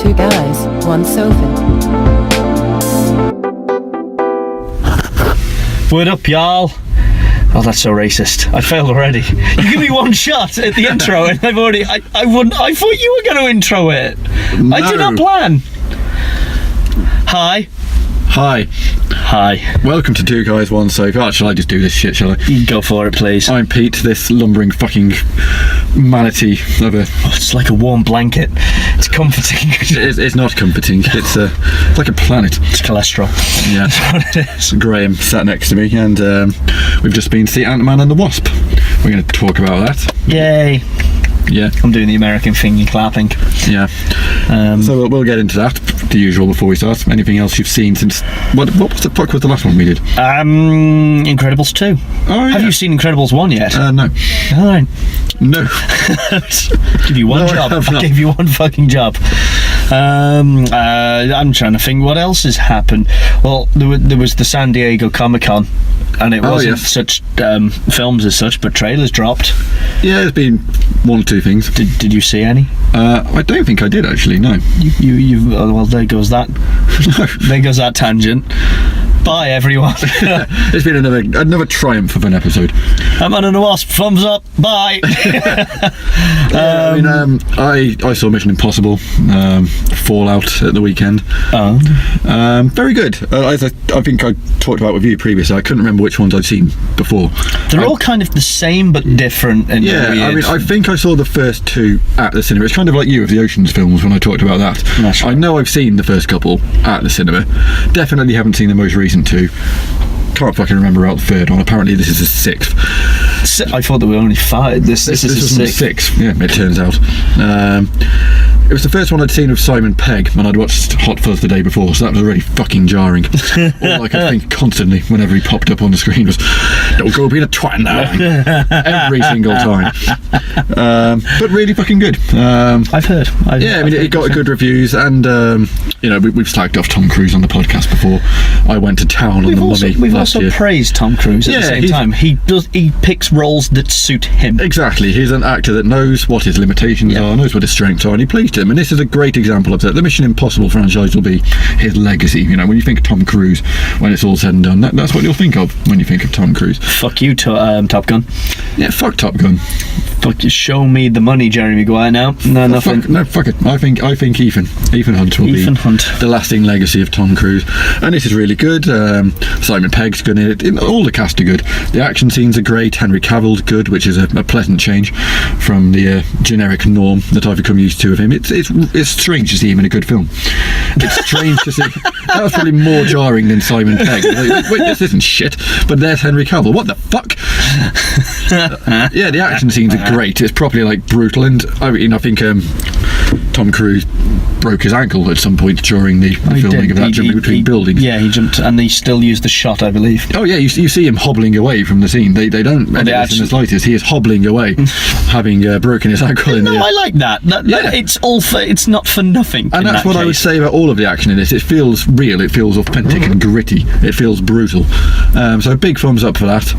Two guys, one sofa. Word up, y'all. Oh, that's so racist. I failed already. You give me one shot at the intro and I've already... I thought you were going to intro it. No. I did not plan. Hi. Welcome to Two Guys, One Sofa. Oh, shall I just do this shit, shall I? You go for it, please. I'm Pete, this lumbering fucking manatee of a... Oh, it's like a warm blanket. It's comforting. It's not comforting. It's like a planet. It's cholesterol. Yeah. That's what it is. Graeme sat next to me and we've just been to see Antman and the Wasp. We're going to talk about that. Yay. Yeah. I'm doing the American finger clapping. Yeah. So we'll get into that, the usual, before we start. Anything else you've seen since... What was the fuck was the last one we did? Incredibles 2. Oh, yeah. Have you seen Incredibles 1 yet? No. Alright. No. Give you one job. I gave you one fucking job. I'm trying to think what else has happened. Well, there was the San Diego Comic-Con, and it wasn't such films as such, but trailers dropped. Yeah, there's been one or two things. Did you see any? I don't think I did, actually, no. Well, there goes that. There goes that tangent. Bye, everyone. It's been another triumph of an episode. Antman and the Wasp, thumbs up. Bye. I saw Mission Impossible Fallout at the weekend. Very good. As I think I talked about with you previously, I couldn't remember which ones I'd seen before. They're all kind of the same but different. And weird. I mean, I think I saw the first two at the cinema. It's kind of like you with the Oceans films when I talked about that. That's right. I know I've seen the first couple at the cinema. Definitely haven't seen the most recent two. Can't fucking remember about the third one. Apparently this is the sixth. I thought there were only five. This is the sixth. Yeah, it turns out. It was the first one I'd seen with Simon Pegg, and I'd watched Hot Fuzz the day before, so that was already fucking jarring. All I could think constantly whenever he popped up on the screen was, "Don't go being a twat now." Every single time. But really fucking good. I've heard. I mean, it got good reviews, and we've slagged off Tom Cruise on the podcast before. I went to town on the Mummy. We've also praised Tom Cruise at the same time. He picks roles that suit him. Exactly. He's an actor that knows what his limitations are, knows what his strengths are, and he plays to them. And this is a great example of that. The Mission Impossible franchise will be his legacy. You know, when you think of Tom Cruise, when it's all said and done, that's what you'll think of when you think of Tom Cruise. Fuck you, Top Gun. Yeah, fuck Top Gun. Fuck you. Show me the money, Jeremy Maguire. Now, no, nothing. Fuck it. I think Ethan Hunt will be the lasting legacy of Tom Cruise, and this is really good. Simon Pegg's good in it. All the cast are good. The action scenes are great. Henry Cavill's good, which is a pleasant change from the generic norm that I've become used to of him. It's strange to see him in a good film. It's strange to see. That was probably more jarring than Simon Pegg. Wait, this isn't shit. But there's Henry Cavill. What the fuck? Yeah, the action scenes are great. It's properly like brutal, and I think Tom Cruise broke his ankle at some point during the filming of that, jumping between buildings. Yeah, he jumped, and they still used the shot, I believe. Oh yeah, you see him hobbling away from the scene. They don't edit this in the slightest. He is hobbling away, having broken his ankle. I like that. It's not for nothing. And that's what I would say about all of the action in this. It feels real. It feels authentic and gritty. It feels brutal. So big thumbs up for that.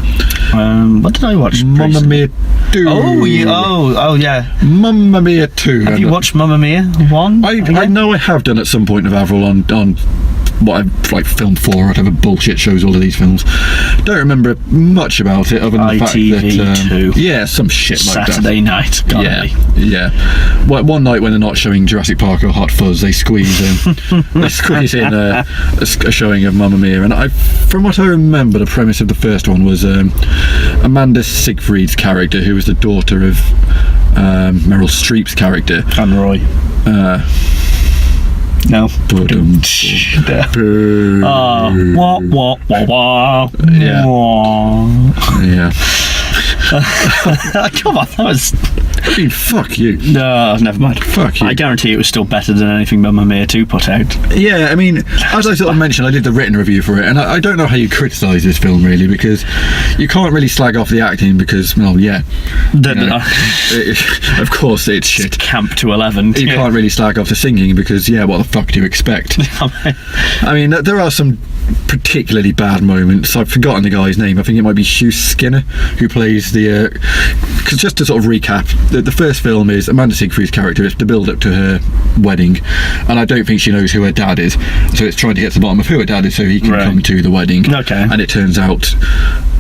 What did I watch? Mamma Mia 2. Oh yeah. Mamma Mia 2. Have you watched Mamma Mia 1? I know I have done at some point of Avril on what I've like Film 4 or whatever bullshit shows all of these films. Don't remember much about it other than the fact that 2. Yeah, some shit like that. Saturday night. Yeah. One night when they're not showing Jurassic Park or Hot Fuzz, they squeeze in a showing of Mamma Mia. And from what I remember, the premise of the first one was Amanda Seyfried's character, who was the daughter of Meryl Streep's character. And Roy. No. Yeah. Come on, that was... I mean, fuck you. No, never mind. Fuck you. I guarantee it was still better than anything Mamma Mia 2 put out. Yeah, I mean, as I sort of mentioned, I did the written review for it, and I don't know how you criticise this film, really, because you can't really slag off the acting because, well, yeah. Of course it's shit. It's camp to 11. You can't really slag off the singing because, yeah, what the fuck do you expect? I mean, there are some particularly bad moments. I've forgotten the guy's name. I think it might be Hugh Skinner who plays the. Because just to sort of recap, the first film is Amanda Seyfried's character. It's the build up to her wedding, and I don't think she knows who her dad is. So it's trying to get to the bottom of who her dad is so he can come to the wedding. Okay. And it turns out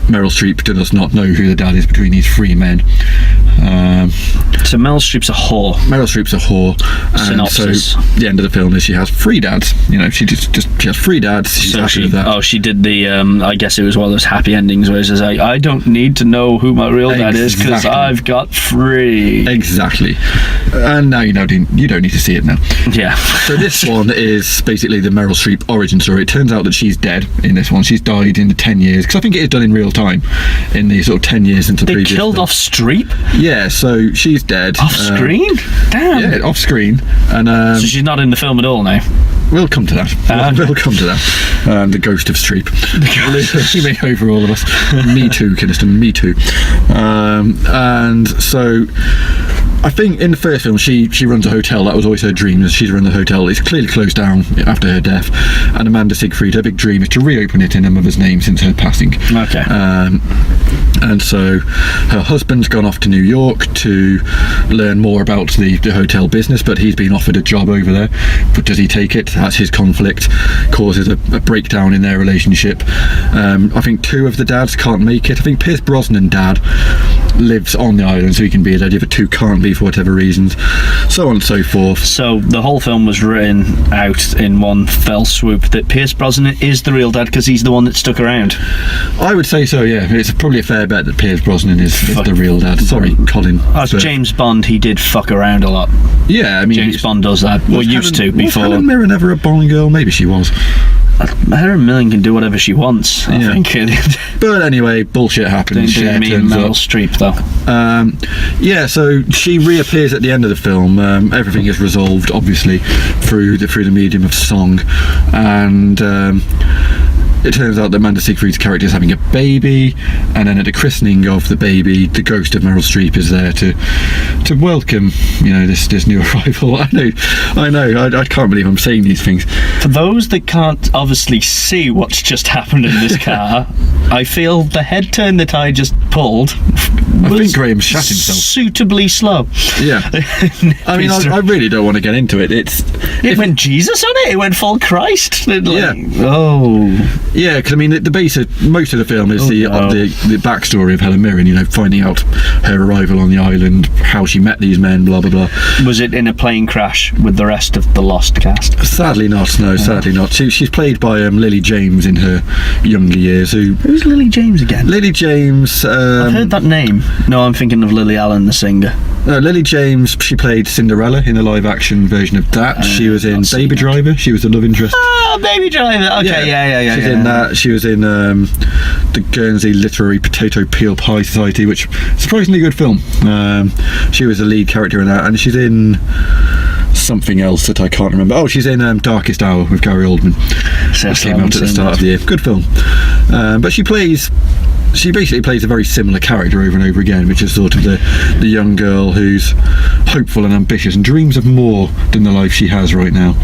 Meryl Streep does not know who the dad is between these three men. So Meryl Streep's a whore. Meryl Streep's a whore. Synopsis. So the end of the film is she has three dads. You know, she has three dads. She's happy with that. Oh, she did the. I guess it was one of those happy endings where it says, "I don't need to know who my real dad is because I've got three." Exactly. And now you don't need to see it now. Yeah. So this one is basically the Meryl Streep origin story. It turns out that she's dead in this one. She's died in the 10 years because I think it is done in real time. In the sort of 10 years into the previous. They killed film. off Streep. Yeah, so she's dead. Off screen? Damn. Yeah, off screen. And so she's not in the film at all now? We'll come to that. We'll come to that. The ghost of Streep. Looming over all of us. Me too, Kynaston, me too. And so I think in the first film she runs a hotel. That was always her dream, is she'd run the hotel. It's clearly closed down after her death, and Amanda Seyfried, her big dream is to reopen it in her mother's name since her passing. Okay. And so her husband's gone off to New York to learn more about the hotel business, but he's been offered a job over there. But does he take it? That's his conflict, causes a breakdown in their relationship. I think two of the dads can't make it. I think Pierce Brosnan dad lives on the island so he can be there. The other two can't be for whatever reasons, so on and so forth. So the whole film was written out in one fell swoop that Pierce Brosnan is the real dad because he's the one that stuck around. I would say so, yeah. It's probably a fair bet that Pierce Brosnan is the real dad. Sorry, Colin. As James Bond, he did fuck around a lot. Yeah, I mean, James Bond does that. Well, used to before. Was Helen Mirren ever a Bond girl? Maybe she was. Helen Mirren can do whatever she wants, I think. But anyway, bullshit happens. Don't mean Meryl Streep, though. Yeah, so she reappears at the end of the film. Everything is resolved, obviously, through the medium of song, and it turns out that Amanda Seyfried's character is having a baby, and then at the christening of the baby, the ghost of Meryl Streep is there to welcome, this new arrival. I know. I can't believe I'm saying these things. For those that can't obviously see what's just happened in this car, I feel the head turn that I just pulled. I think Graeme shot himself. Suitably slow. Yeah. I mean, I really don't want to get into it. It went Jesus on it. It went full Christ. Yeah. Oh. Yeah, because I mean, most of the film is the backstory of Helen Mirren. Finding out her arrival on the island, how she met these men, blah blah blah. Was it in a plane crash with the rest of the Lost cast? Sadly not. No, sadly not. She's played by Lily James in her younger years. Who's Lily James again? Lily James. I've heard that name. No, I'm thinking of Lily Allen, the singer. No, Lily James. She played Cinderella in the live-action version of that. She was in Baby Driver. She was the love interest. Oh, Baby Driver. Okay, yeah. She's in that. She was in the Guernsey Literary Potato Peel Pie Society, which surprisingly good film. She was the lead character in that, and she's in something else that I can't remember. Oh, she's in Darkest Hour with Gary Oldman. That came out at the start of the year. Good film. But she basically plays a very similar character over and over again, which is sort of the young girl who's hopeful and ambitious and dreams of more than the life she has right now.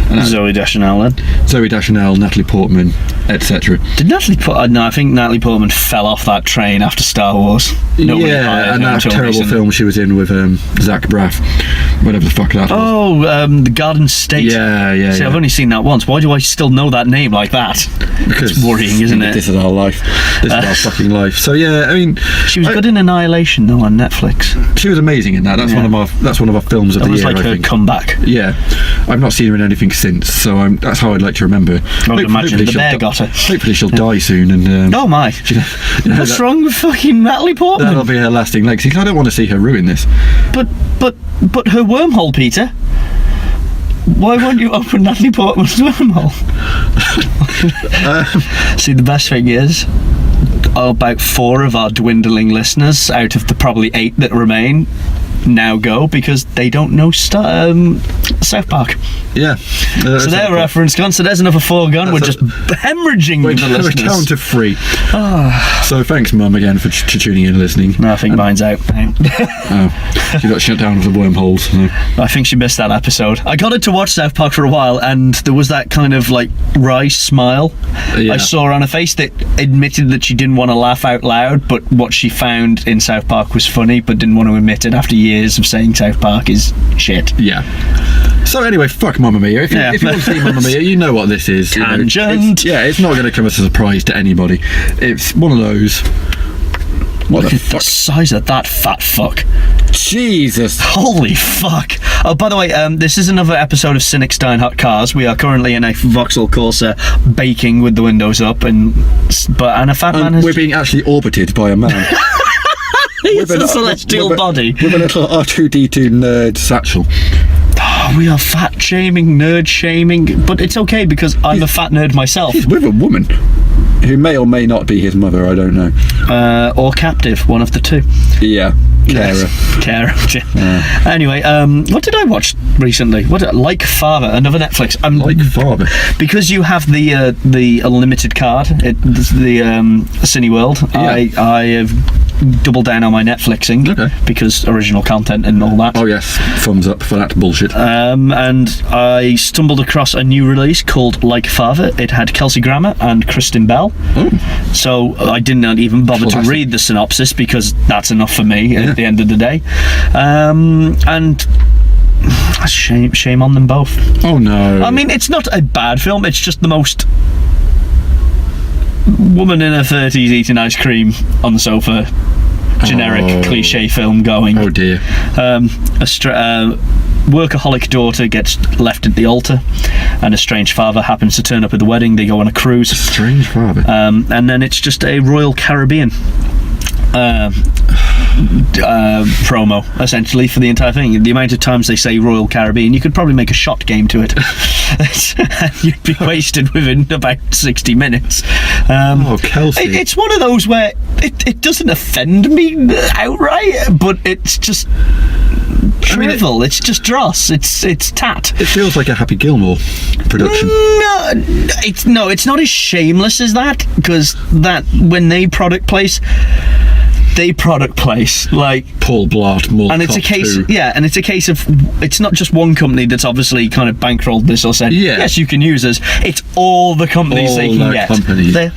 And Zooey Deschanel, then? Zooey Deschanel, Natalie Portman, etc. Did Natalie Portman? No, I think Natalie Portman fell off that train after Star Wars. Yeah, and that terrible film she was in with Zach Braff, whatever the fuck that was. Oh, The Garden State. Yeah. See, I've only seen that once. Why do I still know that name like that? Because it's worrying, isn't it? This is our life. This is our fucking life. So yeah, I mean, she was good in Annihilation though on Netflix. She was amazing in that. That's one of our films of the year. That was like her comeback. Yeah, I've not seen her in anything since, so that's how I'd like to remember. I would imagine the bear got her. Hopefully she'll die soon. And oh my! What's wrong with fucking Natalie Portman? That'll be her lasting legacy. I don't want to see her ruin this. But her wormhole, Peter. Why won't you open Natalie Portman's wormhole? See, the best thing is, about 4 of our dwindling listeners out of the probably 8 that remain now go because they don't know South Park. Yeah. So their reference gone. So there's another 4 gone. We're just hemorrhaging the We're listeners. down to 3. So thanks, Mum, again for tuning in and listening. No, I think mine's out. She got shut down with the wormholes. So. I think she missed that episode. I got her to watch South Park for a while, and there was that kind of like wry smile I saw on her face that admitted that she didn't want to laugh out loud, but what she found in South Park was funny, but didn't want to admit it after years of saying South Park is shit. Yeah. So anyway, fuck Mamma Mia. If you want to see Mamma Mia, you know what this is. Tangent. It's not going to come as a surprise to anybody. It's one of those. What Look at the size of that fat fuck. Jesus. Holy fuck. Oh, by the way, this is another episode of Cynics Die in Hot Cars. We are currently in a Vauxhall Corsa baking with the windows up, and a fat man has... We're being actually orbited by a man. It's a celestial body. With a little R2-D2 nerd satchel. Oh, we are fat shaming, nerd shaming, but it's okay because I'm a fat nerd myself. He's with a woman who may or may not be his mother, I don't know. Or captive, one of the two. Yeah. Carer. Anyway, what did I watch recently? Like Father, another Netflix. Like Father. Because you have the unlimited card, the Cineworld. Yeah. I have doubled down on my Netflixing because original content and all that. Oh yes, thumbs up for that bullshit. And I stumbled across a new release called Like Father. It had Kelsey Grammer and Kristen Bell. Oh. So I did not even bother to read the synopsis because that's enough for me at the end of the day. And shame on them both. Oh no. I mean, it's not a bad film, it's just the most woman in her 30s eating ice cream on the sofa generic cliche film going. Oh dear. A workaholic daughter gets left at the altar, and a strange father happens to turn up at the wedding. They go on a cruise. A strange father. And then it's just a Royal Caribbean promo essentially for the entire thing. The amount of times they say Royal Caribbean, you could probably make a shot game to it. You'd be wasted within about 60 minutes. Kelsey. It's one of those where it doesn't offend me outright, but it's just drivel. It's just dross. It's tat. It feels like a Happy Gilmore production. No, it's not as shameless as that, because that when they product place like Paul Blart, and it's a case and it's a case of it's not just one company that's obviously kind of bankrolled this or said yes you can use us. It's all the companies they can get.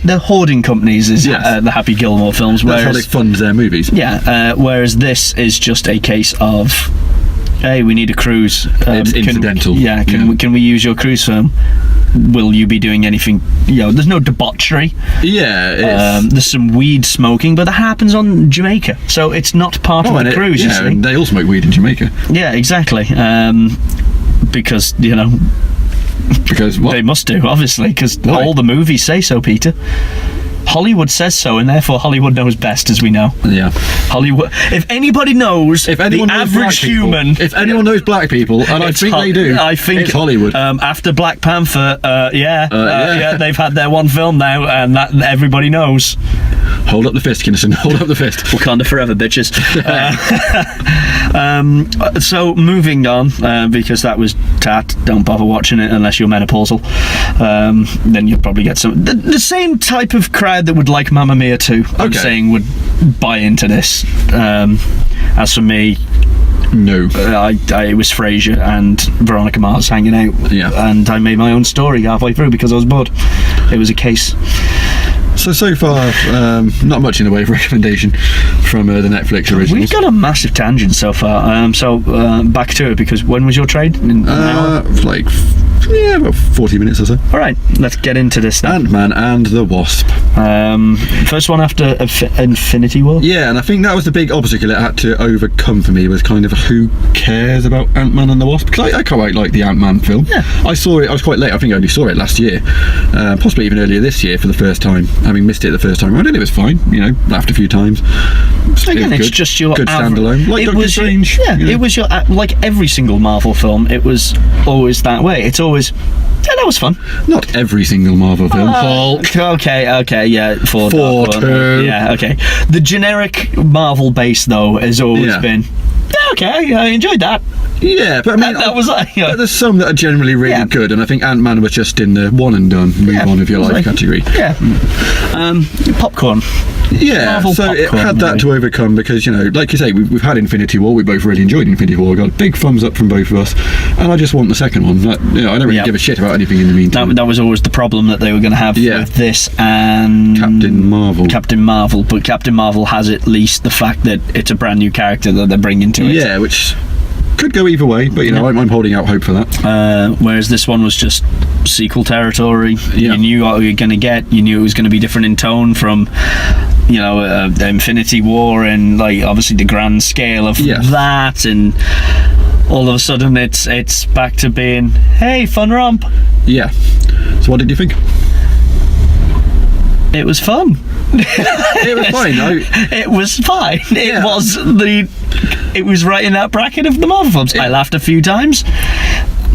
They're hoarding companies is the Happy Gilmore films. That's how they fund their movies. Whereas this is just a case of, hey, we need a cruise. It's incidental. Can we use your cruise firm? Will you be doing anything? There's no debauchery. There's some weed smoking, but that happens on Jamaica, so it's not part of the cruise. You see? And they all smoke weed in Jamaica. Yeah, exactly. Because because what? They must do, obviously, because all the movies say so, Peter. Hollywood says so, and therefore Hollywood knows best, as we know. Yeah. Hollywood. If anybody knows, if anyone knows average human. If anyone knows black people, and I think they do, I think it's Hollywood. After Black Panther, they've had their one film now, and that everybody knows. Hold up the fist, Kinnison. Hold up the fist. Wakanda forever, bitches. So moving on, because that was tat. Don't bother watching it unless you're menopausal. Then you'll probably get some the same type of crowd that would like Mamma Mia too. I'm saying would buy into this. As for me, no. It was Frasier and Veronica Mars hanging out, and I made my own story halfway through because I was bored. It was a case. So far, not much in the way of recommendation from the Netflix originals. We've got a massive tangent so far. Back to it, because when was your trade? About 40 minutes or so. All right, let's get into this then. Antman and the Wasp. First one after Infinity War. Yeah, and I think that was the big obstacle it had to overcome for me, was kind of who cares about Antman and the Wasp? Because I quite like the Antman film. Yeah. I saw it, I was quite late, I think I only saw it last year. Possibly even earlier this year for the first time, having missed it the first time around, and it was fine, laughed a few times. Again, it's just your good standalone. Like Doctor Strange. It was your, like every single Marvel film, it was always that way. It's always, that was fun. Not every single Marvel film. Hulk. Okay, yeah. Thor 2. Yeah, okay. The generic Marvel base, though, has always been, okay, I enjoyed that. Yeah, but I mean, that was like, but there's some that are generally really good, and I think Antman was just in the one and done, move on with your life category. Yeah. Popcorn. Yeah, Marvel so it had that to overcome because, like you say, we've had Infinity War. We both really enjoyed Infinity War. We got a big thumbs up from both of us, and I just want the second one. I don't really give a shit about anything in the meantime. That was always the problem that they were going to have with this and Captain Marvel. But Captain Marvel has at least the fact that it's a brand new character that they're bringing to it. Yeah, which could go either way, but I'm holding out hope for that. Whereas this one was just sequel territory. You knew what you were going to get. You knew it was going to be different in tone from the Infinity War and like obviously the grand scale of that, and all of a sudden it's back to being, hey, fun romp. Yeah. So what did you think? It was fun. It was fine. It was fine. It was right in that bracket of the Marvel films. I laughed a few times.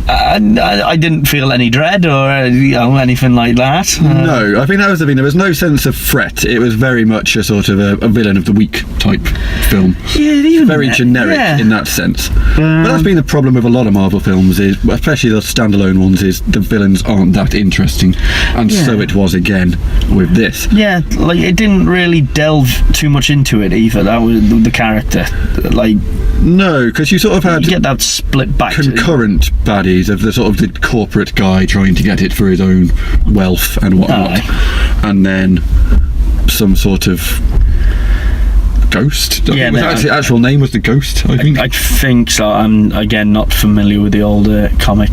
I didn't feel any dread or anything like that. No, I think that was the thing. There was no sense of threat. It was very much a sort of a villain of the week type film. Yeah, very generic in that sense. But that's been the problem with a lot of Marvel films, is especially the standalone ones, is the villains aren't that interesting, and so it was again with this. Yeah, like it didn't really delve too much into it either. That was the character, like. No, because you sort of had get that split back concurrent baddies of the sort of the corporate guy trying to get it for his own wealth and whatnot, and then some sort of ghost. The actual name was the Ghost. I think so. I'm again not familiar with the older comic.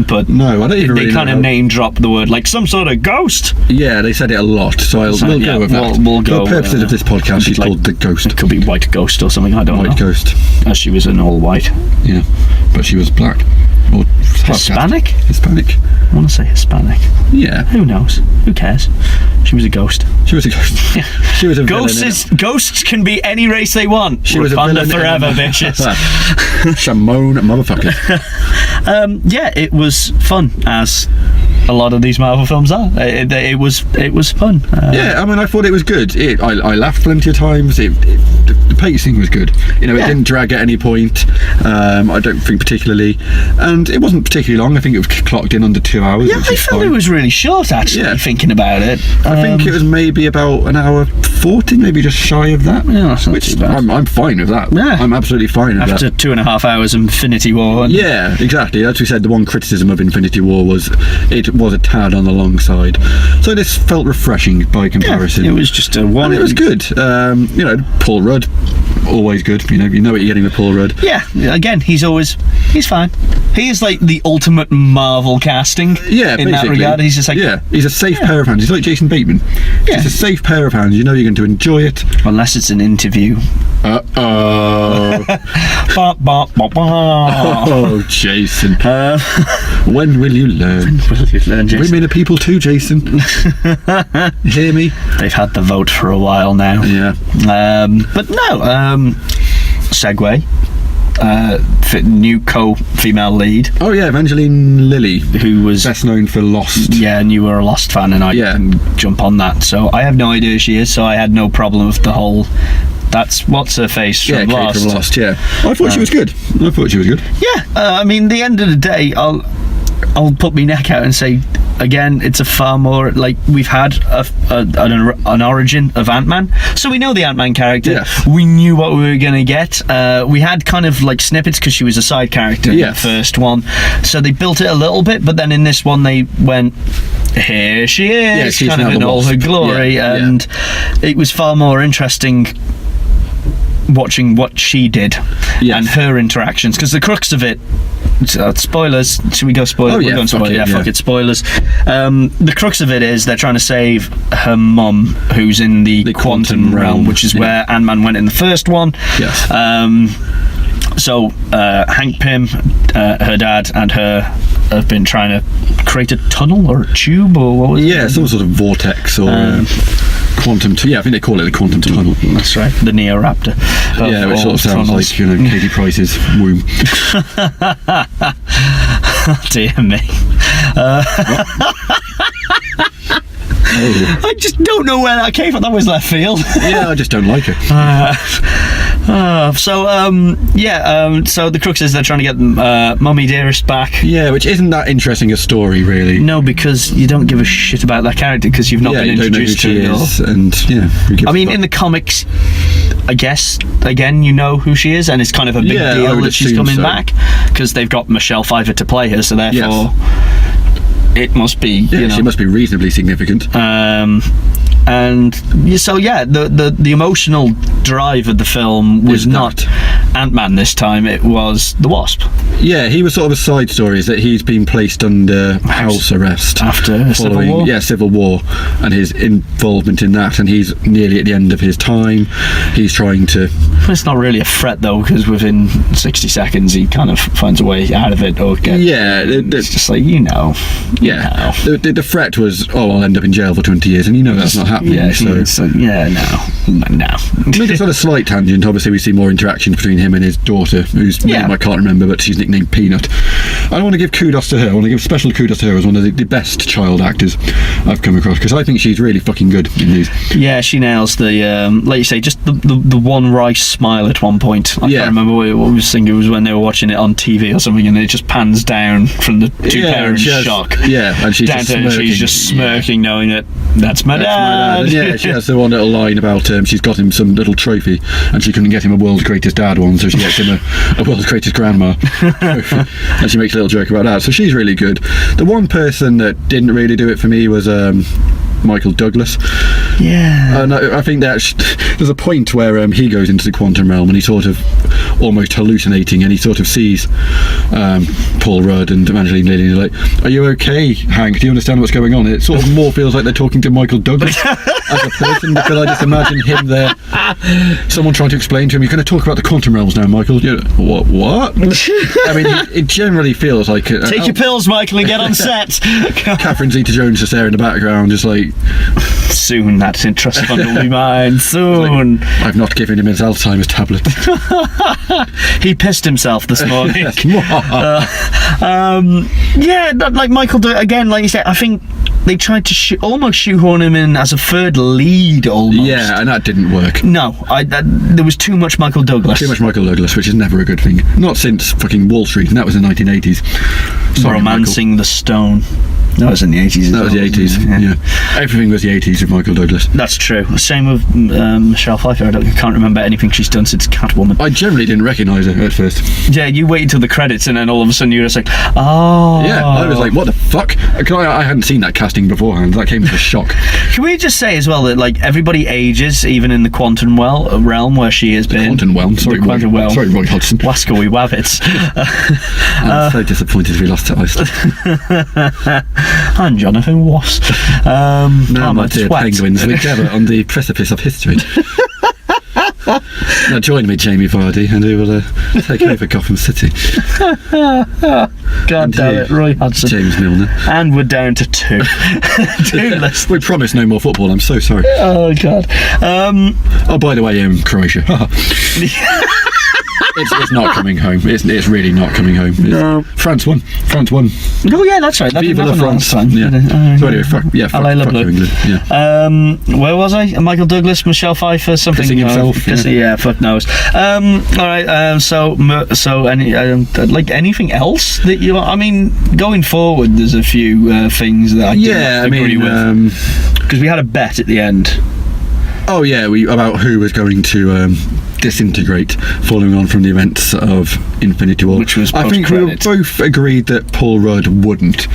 But no, I don't even. They kind of name drop the word like some sort of ghost. Yeah, they said it a lot, so we'll go with that. We'll go. For the purposes of this podcast, she's called the Ghost. It could be White Ghost or something. I don't know. White Ghost. As she was in all white. Yeah, but she was black. Or Hispanic? Hispanic. I want to say Hispanic. Yeah. Who knows? Who cares? She was a ghost. She was a ghost. She was a Ghosts can be any race they want. She was a villain forever, bitches. Shamone motherfucker. Yeah, it was fun, as a lot of these Marvel films are. It was fun. Yeah, I mean, I thought it was good. I laughed plenty of times. The pacing was good. It didn't drag at any point. I don't think particularly, and it wasn't particularly long. I think it was clocked in under 2 hours. Yeah, I felt it was really short actually. Yeah. Thinking about it, I think it was maybe about an hour 40, maybe just shy of that. Yeah, that's not too bad. I'm fine with that. Yeah, I'm absolutely fine with that. After 2.5 hours of Infinity War. Yeah, exactly. As we said, the one criticism of Infinity War was it was a tad on the long side. So this felt refreshing by comparison. Yeah, it was just a one. And it was good. Paul Rudd, always good. You know what you're getting with Paul Rudd. Yeah, again, he's fine. He is like the ultimate Marvel casting. Yeah, in that regard, he's just like he's a safe pair of hands. He's like Jason Bateman. Yeah, it's a safe pair of hands. You know you're going to enjoy it, unless it's an interview. Oh, Jason. When will you learn? Jason? Women are people too, Jason. Hear me? They've had the vote for a while now. Yeah. But no. Segue. New co-female lead. Oh yeah, Evangeline Lilly, who was best known for Lost. Yeah, and you were a Lost fan, and I can jump on that. So I have no idea who she is. So I had no problem with the whole. That's what's her face from Lost. Kate from Lost. Yeah, I thought she was good. Yeah, I mean, the end of the day, I'll put my neck out and say, again, it's a far more, like, we've had an origin of Antman, so we know the Antman character. Yes. We knew what we were going to get. We had kind of like snippets because she was a side character in the first one, so they built it a little bit, but then in this one they went, here she is, kind of in all her glory, and it was far more interesting watching what she did and her interactions, because the crux of it, spoilers, should we go spoiler? We're going spoiler. Fuck it, spoilers. The crux of it is they're trying to save her mum, who's in the quantum realm, which is where Antman went in the first one. Yes. So Hank Pym, her dad, and her have been trying to create a tunnel or a tube, or what was it? Some sort of vortex or quantum. I think they call it the quantum tunnel. That's right, the Neoraptor. Which sort of sounds like Katie Price's womb. Dear me. I just don't know where that came from. That was left field. Yeah, I just don't like it. So the crux is they're trying to get Mummy Dearest back. Yeah, which isn't that interesting a story, really. No, because you don't give a shit about that character because you've not been introduced to her. In the comics, I guess, again, you know who she is, and it's kind of a big deal that she's coming back because they've got Michelle Pfeiffer to play her, so therefore it must be. She must be reasonably significant. And so the emotional drive of the film was not Ant-Man this time, it was the Wasp. Yeah, he was sort of a side story, is that he's been placed under house arrest after Civil War. Yeah, Civil War, and his involvement in that, and he's nearly at the end of his time. He's trying to... It's not really a threat though, because within 60 seconds he kind of finds a way out of it, or it's just like, the threat was, I'll end up in jail for 20 years, and that's not happening. No. I mean, it's on a slight tangent. Obviously, we see more interactions between him and his daughter, whose name I can't remember, but she's nicknamed Peanut. I want to give kudos to her. I want to give special kudos to her as one of the best child actors I've come across, because I think she's really fucking good in these. Yeah, she nails the, like you say, just the one right smile at one point. I can't remember what I was thinking. It was when they were watching it on TV or something, and it just pans down from the two parents' shock. Yeah, and she's down just to smirking. She's just smirking, knowing that that's my dad. Yeah, she has the one little line about she's got him some little trophy, and she couldn't get him a world's greatest dad one, so she gets him a world's greatest grandma. And she makes a little joke about that. So she's really good. The one person that didn't really do it for me was Michael Douglas. Yeah. And I think that there's a point where he goes into the quantum realm and he's sort of almost hallucinating, and he sort of sees Paul Rudd and Evangeline Lilly, and they're like, "Are you okay, Hank? Do you understand what's going on?" It sort of more feels like they're talking to Michael Douglas as a person, because I just imagine him there, someone trying to explain to him, "You're going to talk about the quantum realms now, Michael." What? I mean, it generally feels like take your pills, Michael, and get on set. Catherine Zeta-Jones just there in the background, just like, soon that trust fund will be mine. Soon. Like, I've not given him his Alzheimer's tablet. He pissed himself this morning. Like Michael, again, like you said, I think they tried to almost shoehorn him in as a third lead, almost. Yeah, and that didn't work. No, there was too much Michael Douglas. Too much Michael Douglas, which is never a good thing. Not since fucking Wall Street, and that was in the 1980s. Sorry, Romancing Michael. the Stone. That was in the 80s. That was the 80s, yeah. Everything was the 80s with Michael Douglas. That's true. Same with Michelle Pfeiffer. I can't remember anything she's done since Catwoman. I generally didn't recognise her at first. Yeah, you waited till the credits, and then all of a sudden you were just like, oh. Yeah, I was like, what the fuck? I hadn't seen that casting beforehand. That came as a shock. Can we just say as well that, like, everybody ages, even in the quantum realm where she has been. Quantum realm, sorry, Roy Hodgson. Wasco, wabbits. I'm so disappointed we lost to Iceland. And Jonathan Wasp. Now, my dear penguins, we gather on the precipice of history. Now join me, Jamie Vardy, and we will take over Gotham City. God damn it, Roy Hodgson. James Milner. And we're down to two. Lists. We promised no more football, I'm so sorry. Oh, God. By the way, Croatia. It's not coming home. It's really not coming home. No. France won. Oh yeah, that's right. That Viva la France. Yeah. So anyway, fuck England. Yeah. Where was I? Michael Douglas, Michelle Pfeiffer, something. Pissing himself. Yeah, fuck knows. All right. So any like anything else that you? I mean, going forward, there's a few things that I didn't agree with, because we had a bet at the end. Oh yeah, about who was going to disintegrate following on from the events of Infinity War. Which was I think we were both agreed that Paul Rudd wouldn't.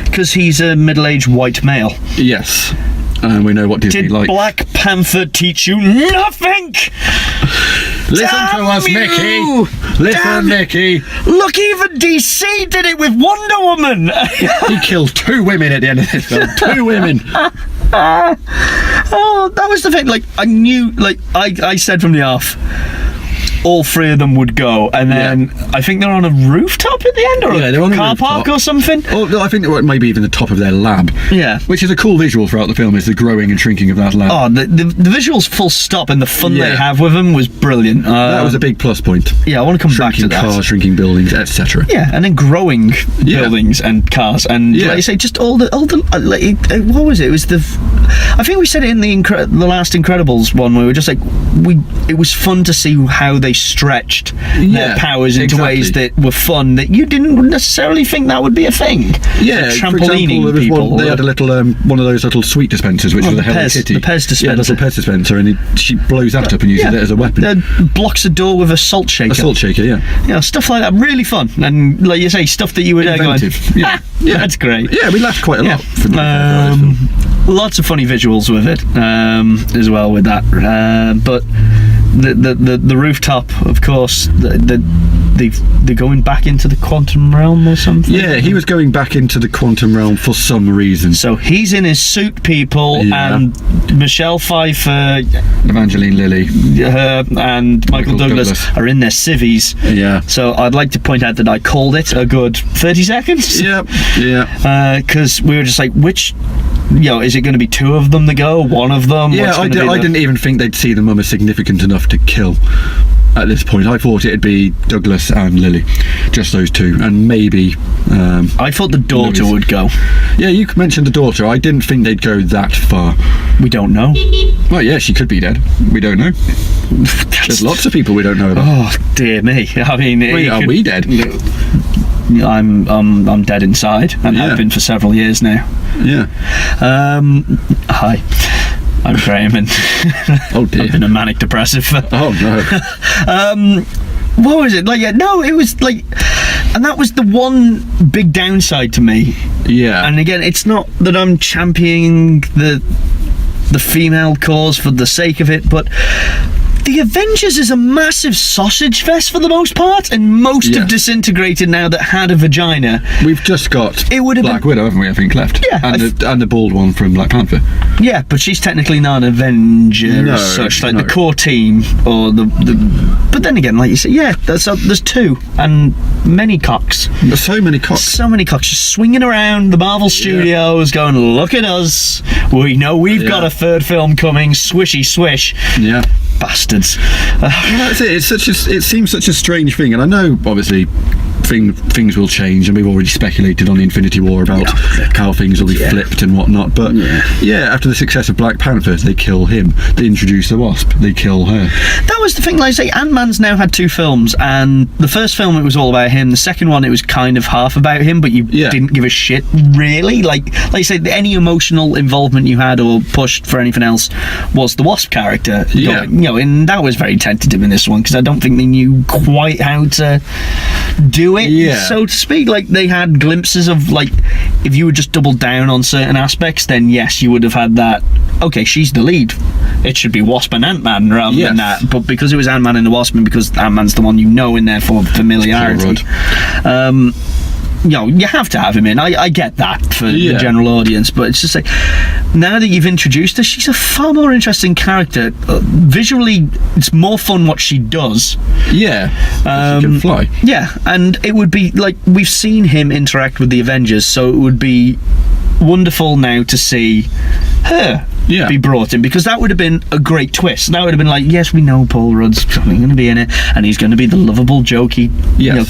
Because he's a middle-aged white male. Yes. And we know what Disney likes. Did Black Panther teach you nothing? Listen to us, Mickey. Listen, Mickey. Look, even DC did it with Wonder Woman. He killed 2 women at the end of this film. 2 women. Oh, that was the thing. Like, I knew, like, I said from the off, all three of them would go, and then I think they're on a rooftop at the end, or they're on a car park or something. Or I think they're maybe even the top of their lab. Yeah, which is a cool visual throughout the film, is the growing and shrinking of that lab. Oh, the visuals full stop, and the fun they have with them was brilliant. That was a big plus point. Yeah, I want to come back to that. Shrinking cars, shrinking buildings, etc. Yeah, and then growing buildings and cars, and like you say, just all the what was it? It was I think we said it in the last Incredibles one, where we were just like, it was fun to see how they stretched their powers into ways that were fun, that you didn't necessarily think that would be a thing. Yeah, like trampolining for example, people. They had a little one of those little sweet dispensers, which was a Hello Kitty. The Pez dispenser. Yeah, a little Pez dispenser, and she blows that up and uses it as a weapon. Blocks a door with a salt shaker. A salt shaker, yeah. Stuff like that, really fun, and like you say, stuff that you would inventive. Going, that's great. Yeah, we laughed quite a lot. Lots of funny visuals with it as well with that, but the rooftop, of course, they're going back into the quantum realm or something. Yeah, he was going back into the quantum realm for some reason. So he's in his suit, people, and Michelle Pfeiffer, Evangeline Lilly, and Michael Douglas are in their civvies. Yeah. So I'd like to point out that I called it a good 30 seconds. Yep. Because we were just like, which... is it going to be two of them to go? One of them? Yeah, I didn't even think they'd see the mum as significant enough to kill at this point. I thought it'd be Douglas and Lily, just those two, and maybe I thought the daughter would go. Yeah, you mentioned the daughter. I didn't think they'd go that far. We don't know. Well, yeah, she could be dead. We don't know. There's lots of people we don't know about. Oh dear me. I mean, are we dead? I'm dead inside, and have been for several years now. Yeah. Hi, I'm Graeme, and oh dear, I've been a manic depressive. Oh no. What was it like? No, it was like, and that was the one big downside to me. Yeah. And again, it's not that I'm championing the female cause for the sake of it, but the Avengers is a massive sausage fest for the most part, and most have disintegrated now that had a vagina. We've just got Black Widow, haven't we, I think, left? Yeah. And the bald one from Black Panther. Yeah, but she's technically not an Avenger as such, like the core team, or the... But then again, like you say, there's two, and many cocks. There's so many cocks. So many cocks just swinging around the Marvel Studios, going, look at us, we know we've got a third film coming, swishy swish. Yeah. Bastards. Well, that's it. It seems such a strange thing, and I know obviously things will change, and we've already speculated on the Infinity War about how things will be flipped and whatnot. But after the success of Black Panther, they kill him. They introduce the Wasp. They kill her. That was the thing. Like I say, Ant-Man's now had two films, and the first film it was all about him. The second one it was kind of half about him, but you didn't give a shit really. Like I say, any emotional involvement you had or pushed for anything else was the Wasp character. Yeah. And that was very tentative in this one, because I don't think they knew quite how to do it, so to speak. Like, they had glimpses of, like, if you would just double down on certain aspects, then yes, you would have had that, okay, she's the lead, it should be Wasp and Ant-Man rather than that. But because it was Ant-Man and the Wasp, and because Ant-Man's the one and therefore familiarity, you have to have him in. I get that for the general audience, but it's just like, now that you've introduced her, she's a far more interesting character. Visually, it's more fun what she does. Yeah, she can fly. Yeah, and it would be like, we've seen him interact with the Avengers, so it would be wonderful now to see her be brought in, because that would have been a great twist. That would have been like, yes, we know Paul Rudd's going to be in it, and he's going to be the lovable, jokey,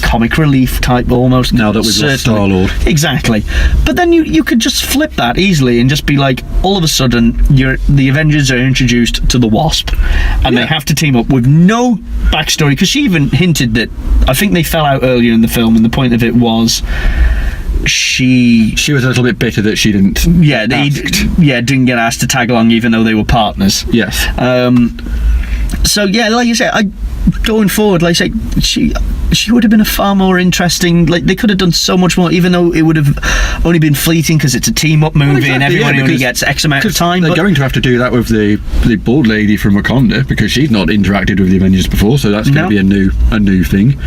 comic relief type almost. Now that we've lost Star-Lord. Exactly. But then you could just flip that easily and just be like, all of a sudden, the Avengers are introduced to the Wasp, and they have to team up with no backstory, because she even hinted that, I think they fell out earlier in the film, and the point of it was, she was a little bit bitter that she didn't didn't get asked to tag along, even though they were partners. Yes. So like you say, going forward, like I say, she would have been a far more interesting, like, they could have done so much more, even though it would have only been fleeting because it's a team-up movie, and everyone only gets X amount of time. They're going to have to do that with the bald lady from Wakanda, because she's not interacted with the Avengers before, so that's going to be a new thing.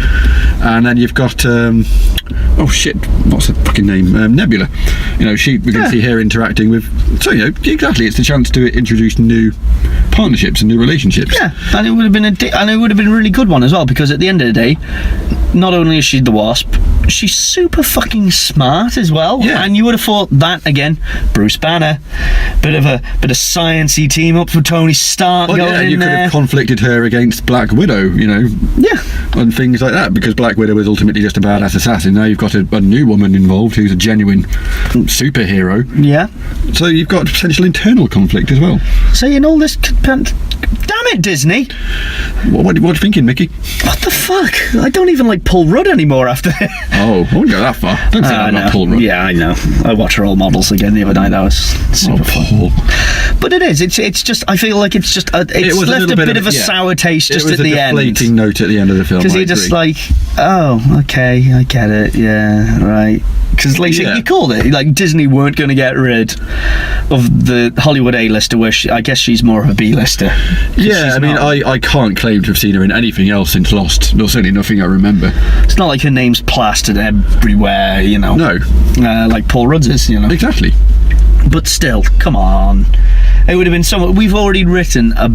And then you've got oh shit, what's her fucking name? Nebula. You know, we're going to see her interacting with. So you know, exactly, it's the chance to introduce new partnerships and new relationships. Yeah, and it would have been a really good one as well, because at the end of the day, not only is she the Wasp, she's super fucking smart as well. Yeah. And you would have thought that again, Bruce Banner, bit of sciencey team up for Tony Stark going in you there. could have conflicted her against Black Widow, you know. Yeah. And things like that, because Black Widow was ultimately just a badass assassin. Now you've got a new woman involved who's a genuine superhero. Yeah. So you've got potential internal conflict as well. Saying all this. Damn it, Disney! What are you thinking, Mickey? What the fuck? I don't even like Paul Rudd anymore after. Oh, I wouldn't go that far. Don't say that about Paul Rudd. Yeah, I know. I watched Role Models again the other night. That was super fun. But it is. It's just. I feel like it's just. It's left a bit of a sour taste just at the end. It was a deflating note at the end of the film. Because you're just like, oh, okay, I get it. Yeah, right. Because like you called it, like Disney weren't going to get rid of the Hollywood A-lister, where I guess she's more of a B-lister. Yeah, I mean, I can't claim to have seen her in anything else since Lost. Well, certainly nothing I remember. It's not like her name's plastered everywhere, you know. No. Like Paul Rudd's is, you know. Exactly. But still, come on. It would have been so. We've already written a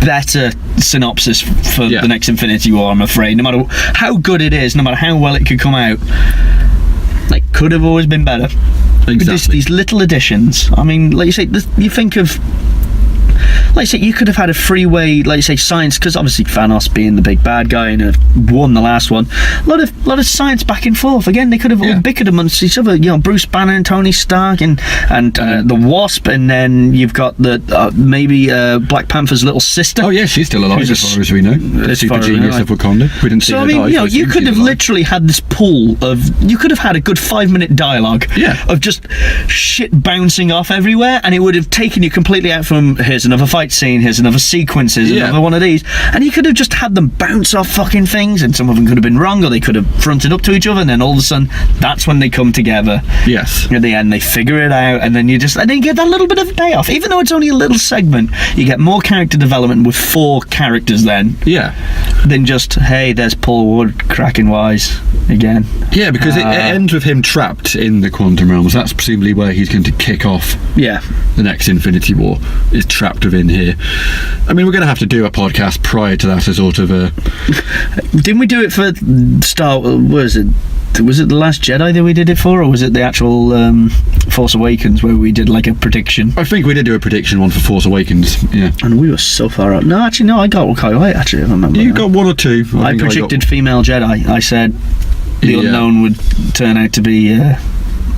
better synopsis for the next Infinity War, I'm afraid. No matter how good it is, no matter how well it could come out, like, could have always been better. Exactly. These little additions. I mean, like you say, you think of. Like you say, you could have had a freeway, like you say, science, because obviously Thanos being the big bad guy and won the last one. A lot of science back and forth. Again, they could have all bickered amongst each other. You know, Bruce Banner and Tony Stark and the Wasp, and then you've got the maybe Black Panther's little sister. Oh yeah, she's still alive as far as we know. The super genius of Wakanda. We didn't see her die. So I mean, you know, you could have literally had this pool of. You could have had a good 5-minute dialogue. Yeah. Of just shit bouncing off everywhere, and it would have taken you completely out from here's another fight scene, here's another sequence, here's another one of these, and you could have just had them bounce off fucking things, and some of them could have been wrong, or they could have fronted up to each other, and then all of a sudden that's when they come together. Yes. At the end they figure it out, and then you get that little bit of a payoff. Even though it's only a little segment, you get more character development with 4 characters then. Yeah. Than just, hey, there's Paul Rudd cracking wise again. Yeah, because it ends with him trapped in the quantum realms. That's presumably where he's going to kick off the next Infinity War, is trapped within here. I mean, we're going to have to do a podcast prior to that, as sort of a... Didn't we do it for was it The Last Jedi that we did it for, or was it the actual Force Awakens where we did like a prediction? I think we did do a prediction one for Force Awakens, yeah. And we were so far up. No, actually, no, I got quite right, actually, I remember. You got 1 or 2. I predicted female Jedi. I said the unknown would turn out to be a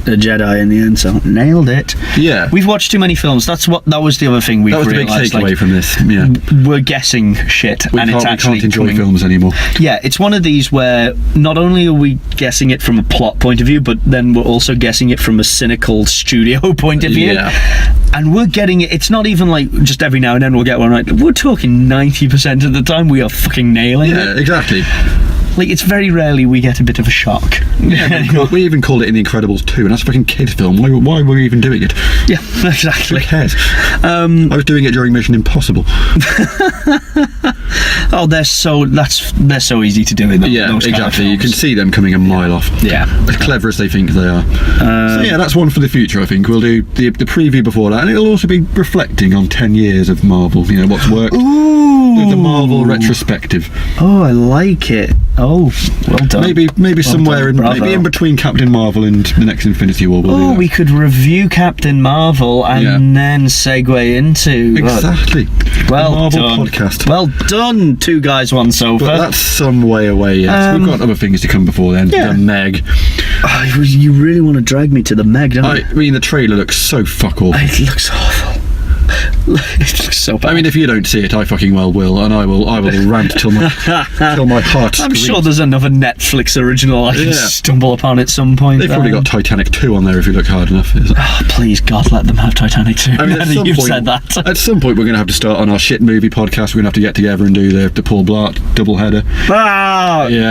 Jedi in the end, so nailed it. Yeah. We've watched too many films. That was the other thing we've realised. That was the big takeaway from this, yeah. We're guessing shit, we can't enjoy films anymore. Yeah, it's one of these where not only are we guessing it from a plot point of view, but then we're also guessing it from a cynical studio point of view. Yeah. And we're getting it. It's not even like just every now and then we'll get one right. We're talking 90% of the time we are fucking nailing it. Yeah, exactly. Like, it's very rarely we get a bit of a shock. Yeah, we even called it in The Incredibles 2, and that's a fucking kid film. Why were we even doing it? Yeah, exactly. Who cares? I was doing it during Mission Impossible. Oh, they're so easy to do in those exactly. Kind of films. You can see them coming a mile off. Yeah, as clever as they think they are. So yeah, that's one for the future. I think we'll do the preview before that, and it'll also be reflecting on 10 years of Marvel. You know, what's worked. Ooh, the Marvel retrospective. Oh, I like it. Oh, well done. Maybe somewhere maybe in between Captain Marvel and the next Infinity War. We'll we could review Captain Marvel and then segue into exactly. Well Marvel done. podcast. Well done, 2 guys, 1 sofa. But that's some way away. Yes, we've got other things to come before then. Yeah. The Meg. Oh, you really want to drag me to the Meg, don't you? I mean, the trailer looks so fuck awful. It looks awful. It looks so bad. I mean, if you don't see it, I fucking well will, and I will rant till my heart. I'm sure there's another Netflix original I can stumble upon at some point. They've probably got Titanic 2 on there if you look hard enough. Oh, please God, let them have Titanic 2. I mean, said that. At some point, we're going to have to start on our shit movie podcast. We're going to have to get together and do the Paul Blart doubleheader.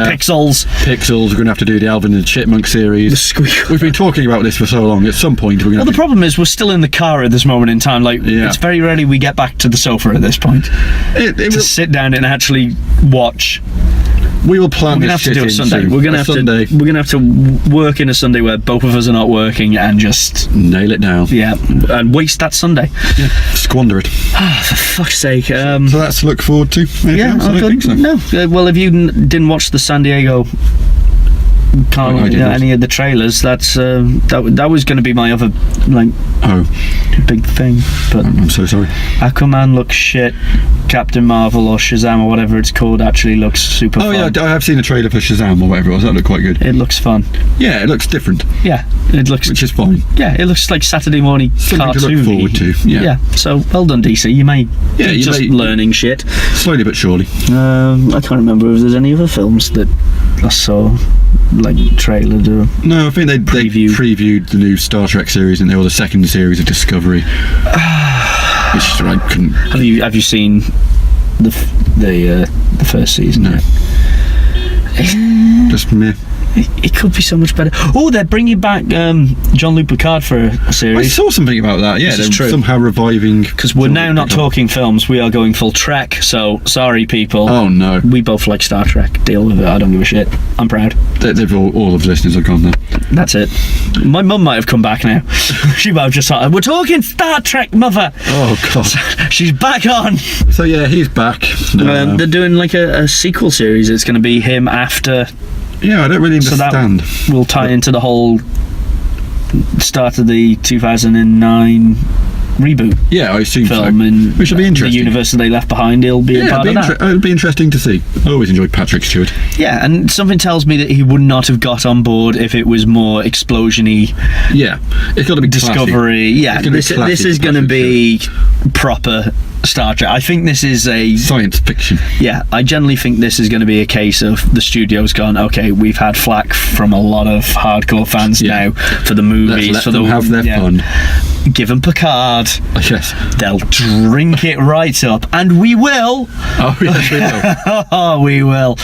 Pixels. We're going to have to do the Alvin and the Chipmunk series. The squeak. We've been talking about this for so long. At some point, we're going to. Well, the problem is we're still in the car at this moment in time. Like, it's very rarely we get back to the sofa at this point to sit down and actually watch We will plan. We're gonna have to do a Sunday. Soon. We're gonna have to work in a Sunday where both of us are not working and just nail it down. Yeah, and waste that Sunday. Yeah, squander it. For fuck's sake. So that's to look forward to. Yeah, I don't think so. No. Well, if you didn't watch the San Diego. Any of the trailers, that's that was going to be my other big thing, but I'm so sorry. Aquaman looks shit. Captain Marvel or Shazam or whatever it's called actually looks super fun. Yeah, I have seen a trailer for Shazam or whatever it was. That looked quite good. It looks fun. Yeah, it looks different. Yeah, it looks, which is fine. Yeah, it looks like Saturday morning something to look forward to. Yeah. So well done, DC. You may learning shit slowly but surely. I can't remember if there's any other films that I saw like trailer do. No, I think they previewed the new Star Trek series and or the second series of Discovery. Which I couldn't. Have you seen the first season? No. Just meh. It could be so much better. Oh, they're bringing back Jean-Luc Picard for a series. I saw something about that. Yeah, they're somehow reviving. Because we're now not talking films. We are going full Trek. So sorry, people. Oh no. We both like Star Trek. Deal with it. I don't give a shit. I'm proud. They've all of the listeners have gone there. That's it. My mum might have come back now. She might have just thought, we're talking Star Trek, mother. Oh god. She's back on. So yeah, he's back. They're doing like a sequel series. It's going to be him after. Yeah, I don't really understand. So that will tie into the whole start of the 2009 reboot. Yeah, I assume film, so. Which will be interesting. The universe that they left behind, he'll be a part of that. It'll be interesting to see. I always enjoyed Patrick Stewart. Yeah, and something tells me that he would not have got on board if it was more explosion-y. Yeah, it's got to be Discovery. Classy. Yeah, this is going to be proper Star Trek. I think this is a science fiction. Yeah, I generally think this is going to be a case of the studio's gone, okay, we've had flack from a lot of hardcore fans now for the movies. Let's let them have their fun. Give them Picard. Yes. They'll drink it right up, and we will. Oh yes, we will. Oh, we will.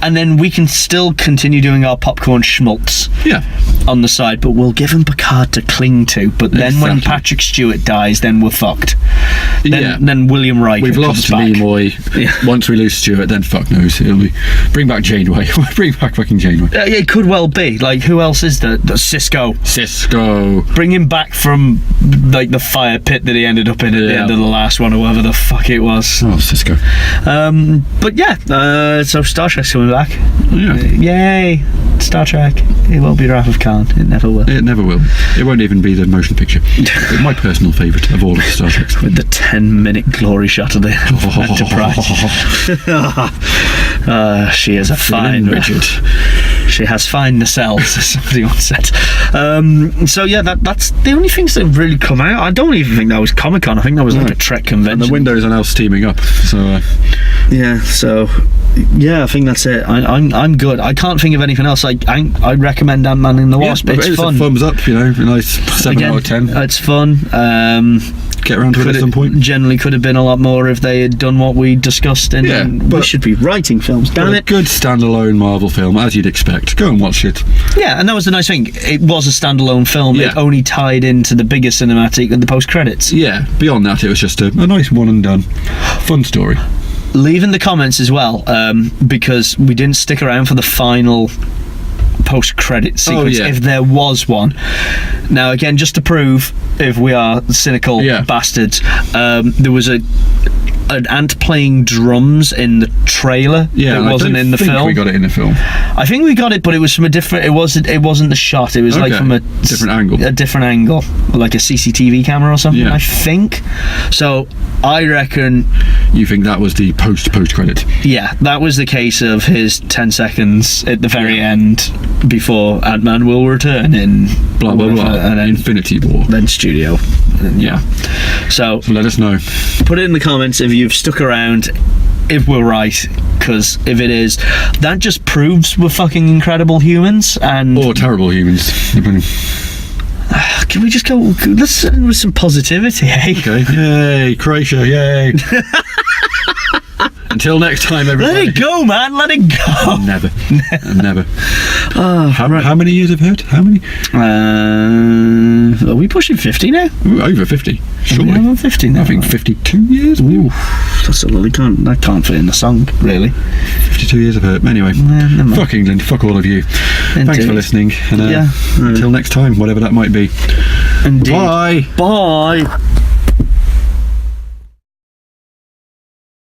And then we can still continue doing our popcorn schmaltz. Yeah. On the side, but we'll give him Picard to cling to. But then when Patrick Stewart dies, then we're fucked. Then William Wright. We've lost Nimoy. Yeah. Once we lose Stewart, then fuck knows. It'll be bring back Janeway. Bring back fucking Janeway. It could well be. Like, who else is there? Cisco. Bring him back from like the fire pit that he ended up in at the end of the last one, or whatever the fuck it was. Oh, Cisco. But yeah, so Star Trek's coming back. Yeah. Yay, Star Trek. It won't be Wrath of Khan. It never will. It never will. It won't even be the motion picture. It's my personal favourite of all of the Star Treks. With the 10-minute glory shot of the Enterprise. She is a fine Richard. She has fine nacelles, as somebody once said. So yeah, that's the only things that have really come out. I don't even think that was Comic-Con. I think that was like a Trek convention. And the windows are now steaming up. So yeah. So yeah, I think that's it. I'm good. I can't think of anything else. I recommend Antman and the Wasp. It's fun. A thumbs up. You know, a nice 7 out of 10. It's fun. Get around to it at some point. Generally, could have been a lot more if they had done what we discussed. And we should be writing films. Damn it! Good standalone Marvel film, as you'd expect. Go and watch it. Yeah, and that was the nice thing. It was a standalone film. Yeah. It only tied into the bigger cinematic and the post credits. Yeah. Beyond that, it was just a nice one and done, fun story. Leave in the comments as well, because we didn't stick around for the final post-credit sequence, if there was one. Now, again, just to prove if we are cynical bastards, there was an ant playing drums in the trailer. Yeah, it wasn't in the film. We got it in the film. I think we got it, but it was from a different. It wasn't the shot. It was like from a different angle. A different angle, like a CCTV camera or something. Yeah. I think. So I reckon. You think that was the post credit? Yeah, that was the case of his 10 seconds at the very end before Antman will return in blah blah blah, and then Infinity War, then Studio. So let us know. Put it in the comments if you've stuck around, if we're right, because if it is, that just proves we're fucking incredible humans or terrible humans. Can we just go? Let's end with some positivity, eh? Okay. Yay, Croatia! Yay. Until next time, everybody. Let it go, man. Let it go. Never. Never. How many years of Hurt? How many? Are we pushing 50 now? Ooh, over 50. Surely. Over 50 now. I think 52 years. Ooh, that's a lot. That can't fit in the song, really. 52 years of Hurt. Anyway, fuck England. Fuck all of you. Indeed. Thanks for listening. And until next time, whatever that might be. Indeed. Bye. Bye.